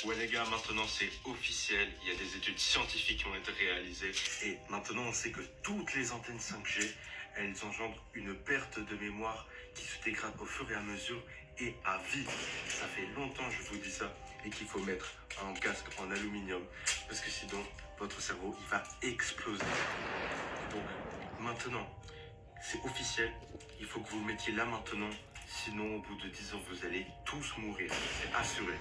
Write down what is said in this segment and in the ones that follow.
Ouais les gars, maintenant c'est officiel, il y a des études scientifiques qui ont été réalisées et maintenant on sait que toutes les antennes 5G, elles engendrent une perte de mémoire qui se dégrade au fur et à mesure et à vie. Ça fait longtemps que je vous dis ça et qu'il faut mettre un casque en aluminium parce que sinon votre cerveau il va exploser. Donc maintenant c'est officiel, il faut que vous le mettiez là maintenant, sinon au bout de 10 ans vous allez tous mourir, c'est assuré.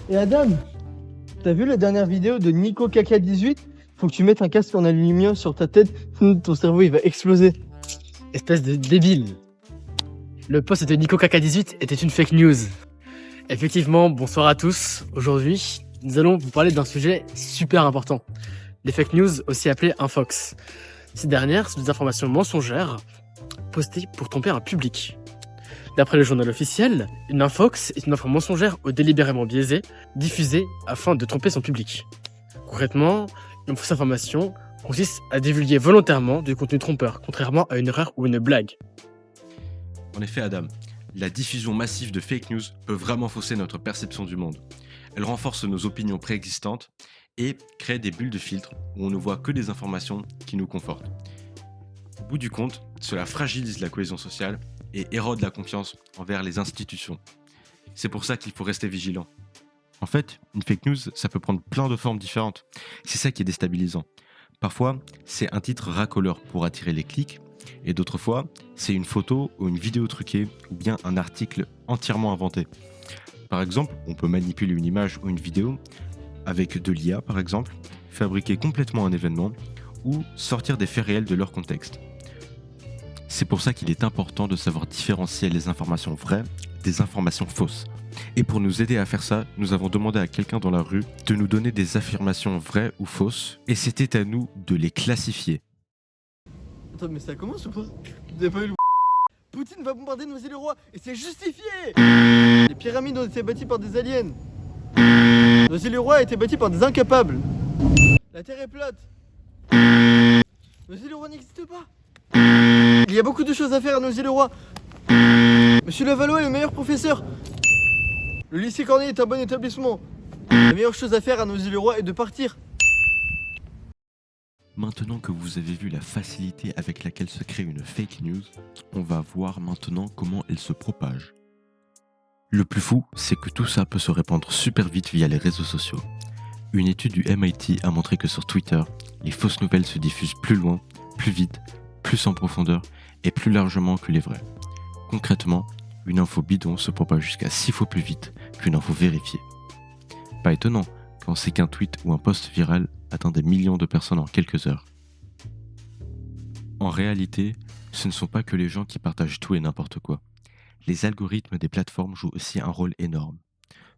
Et Adam, t'as vu la dernière vidéo de Nico Caca18? Faut que tu mettes un casque en aluminium sur ta tête, sinon ton cerveau il va exploser. Espèce de débile. Le post de Nico Caca18 était une fake news. Effectivement, bonsoir à tous. Aujourd'hui, nous allons vous parler d'un sujet super important. Les fake news, aussi appelées infox. Ces dernières sont des informations mensongères postées pour tromper un public. D'après le journal officiel, une infox est une info mensongère ou délibérément biaisée, diffusée afin de tromper son public. Concrètement, une fausse information consiste à divulguer volontairement du contenu trompeur, contrairement à une erreur ou une blague. En effet, Adam, la diffusion massive de fake news peut vraiment fausser notre perception du monde. Elle renforce nos opinions préexistantes et crée des bulles de filtre où on ne voit que des informations qui nous confortent. Au bout du compte, cela fragilise la cohésion sociale et érode la confiance envers les institutions. C'est pour ça qu'il faut rester vigilant. En fait, une fake news, ça peut prendre plein de formes différentes. C'est ça qui est déstabilisant. Parfois, c'est un titre racoleur pour attirer les clics, et d'autres fois, c'est une photo ou une vidéo truquée, ou bien un article entièrement inventé. Par exemple, on peut manipuler une image ou une vidéo avec de l'IA, par exemple, fabriquer complètement un événement, ou sortir des faits réels de leur contexte. C'est pour ça qu'il est important de savoir différencier les informations vraies des informations fausses. Et pour nous aider à faire ça, nous avons demandé à quelqu'un dans la rue de nous donner des affirmations vraies ou fausses, et c'était à nous de les classifier. Attends, mais ça commence ou pas? Vous avez pas eu le... Poutine va bombarder Noisy-le-Roi et c'est justifié! Les pyramides ont été bâties par des aliens. Noisy-le-Roi a été bâti par des incapables. La Terre est plate. Noisy-le-Roi n'existe pas. Il y a beaucoup de choses à faire à Noisy-le-Roi. Monsieur Levallois est le meilleur professeur. Le lycée Corneille est un bon établissement. La meilleure chose à faire à Noisy-le-Roi est de partir. Maintenant que vous avez vu la facilité avec laquelle se crée une fake news, on va voir maintenant comment elle se propage. Le plus fou, c'est que tout ça peut se répandre super vite via les réseaux sociaux. Une étude du MIT a montré que sur Twitter, les fausses nouvelles se diffusent plus loin, plus vite, plus en profondeur et plus largement que les vraies. Concrètement, une info bidon se propage jusqu'à 6 fois plus vite qu'une info vérifiée. Pas étonnant quand on sait qu'un tweet ou un post viral atteint des millions de personnes en quelques heures. En réalité, ce ne sont pas que les gens qui partagent tout et n'importe quoi. Les algorithmes des plateformes jouent aussi un rôle énorme.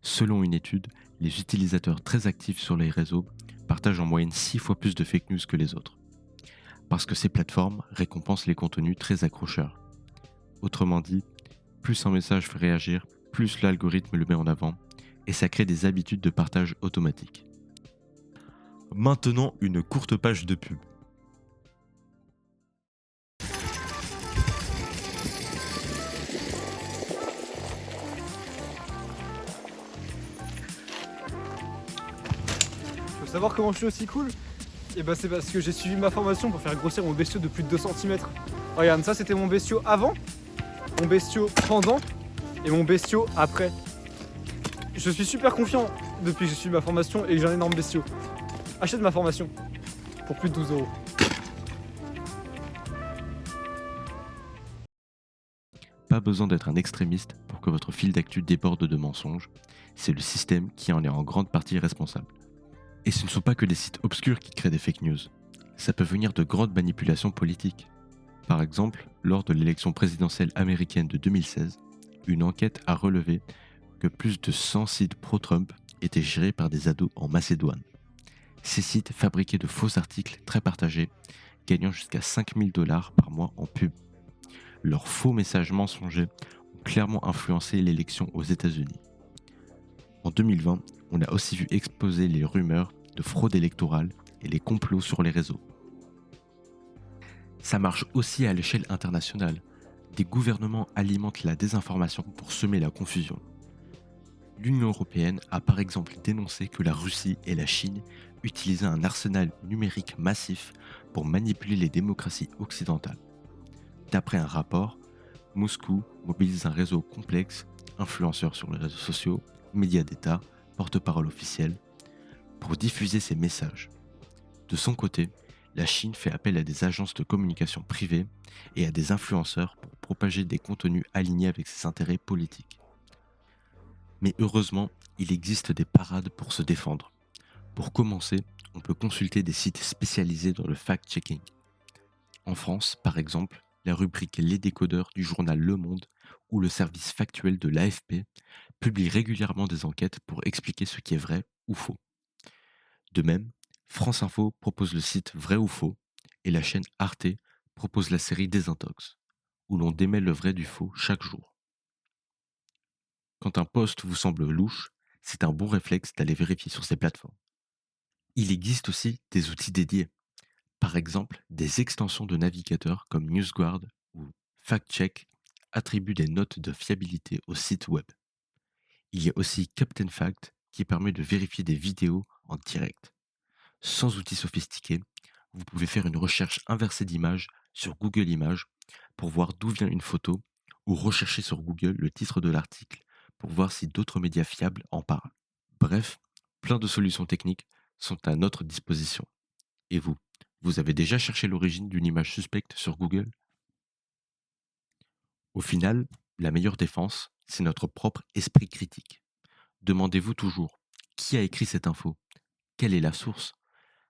Selon une étude, les utilisateurs très actifs sur les réseaux partagent en moyenne 6 fois plus de fake news que les autres. Parce que ces plateformes récompensent les contenus très accrocheurs. Autrement dit, plus un message fait réagir, plus l'algorithme le met en avant, et ça crée des habitudes de partage automatique. Maintenant, une courte page de pub. Faut savoir comment je suis aussi cool? Et bah c'est parce que j'ai suivi ma formation pour faire grossir mon bestiau de plus de 2 cm. Regarde, ça c'était mon bestiau avant, mon bestiau pendant et mon bestiau après. Je suis super confiant depuis que j'ai suivi ma formation et que j'ai un énorme bestiau. Achète ma formation pour plus de 12 €. Pas besoin d'être un extrémiste pour que votre fil d'actu déborde de mensonges. C'est le système qui en est en grande partie responsable. Et ce ne sont pas que des sites obscurs qui créent des fake news. Ça peut venir de grandes manipulations politiques. Par exemple, lors de l'élection présidentielle américaine de 2016, une enquête a relevé que plus de 100 sites pro-Trump étaient gérés par des ados en Macédoine. Ces sites fabriquaient de faux articles très partagés, gagnant jusqu'à 5000 $ par mois en pub. Leurs faux messages mensongers ont clairement influencé l'élection aux États-Unis. En 2020, on a aussi vu exploser les rumeurs de fraude électorale et les complots sur les réseaux. Ça marche aussi à l'échelle internationale. Des gouvernements alimentent la désinformation pour semer la confusion. L'Union européenne a par exemple dénoncé que la Russie et la Chine utilisaient un arsenal numérique massif pour manipuler les démocraties occidentales. D'après un rapport, Moscou mobilise un réseau complexe, influenceurs sur les réseaux sociaux, médias d'État, porte-parole officielle, pour diffuser ces messages. De son côté, la Chine fait appel à des agences de communication privées et à des influenceurs pour propager des contenus alignés avec ses intérêts politiques. Mais heureusement, il existe des parades pour se défendre. Pour commencer, on peut consulter des sites spécialisés dans le fact-checking. En France, par exemple, la rubrique Les Décodeurs du journal Le Monde ou le service factuel de l'AFP publient régulièrement des enquêtes pour expliquer ce qui est vrai ou faux. De même, France Info propose le site Vrai ou Faux et la chaîne Arte propose la série Désintox, où l'on démêle le vrai du faux chaque jour. Quand un post vous semble louche, c'est un bon réflexe d'aller vérifier sur ces plateformes. Il existe aussi des outils dédiés. Par exemple, des extensions de navigateurs comme NewsGuard ou FactCheck attribuent des notes de fiabilité aux sites web. Il y a aussi Captain Fact qui permet de vérifier des vidéos en direct. Sans outils sophistiqués, vous pouvez faire une recherche inversée d'images sur Google Images pour voir d'où vient une photo ou rechercher sur Google le titre de l'article pour voir si d'autres médias fiables en parlent. Bref, plein de solutions techniques sont à notre disposition. Et vous, vous avez déjà cherché l'origine d'une image suspecte sur Google ? Au final, la meilleure défense, c'est notre propre esprit critique. Demandez-vous toujours, qui a écrit cette info ? Quelle est la source ?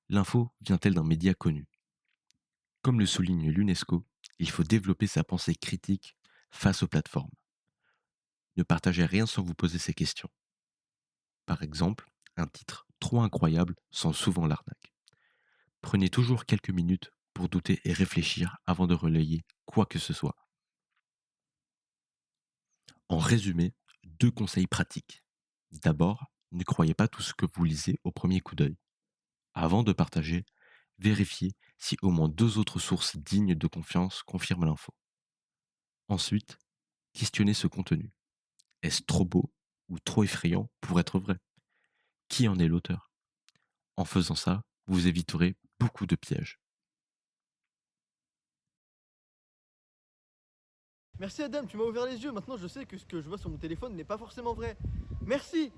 L'info vient-elle d'un média connu ? Comme le souligne l'UNESCO, il faut développer sa pensée critique face aux plateformes. Ne partagez rien sans vous poser ces questions. Par exemple, un titre trop incroyable sent souvent l'arnaque. Prenez toujours quelques minutes pour douter et réfléchir avant de relayer quoi que ce soit. En résumé, 2 conseils pratiques. D'abord, ne croyez pas tout ce que vous lisez au premier coup d'œil. Avant de partager, vérifiez si au moins 2 autres sources dignes de confiance confirment l'info. Ensuite, questionnez ce contenu. Est-ce trop beau ou trop effrayant pour être vrai ? Qui en est l'auteur ? En faisant ça, vous éviterez beaucoup de pièges. Merci Adam, tu m'as ouvert les yeux. Maintenant, je sais que ce que je vois sur mon téléphone n'est pas forcément vrai. Merci.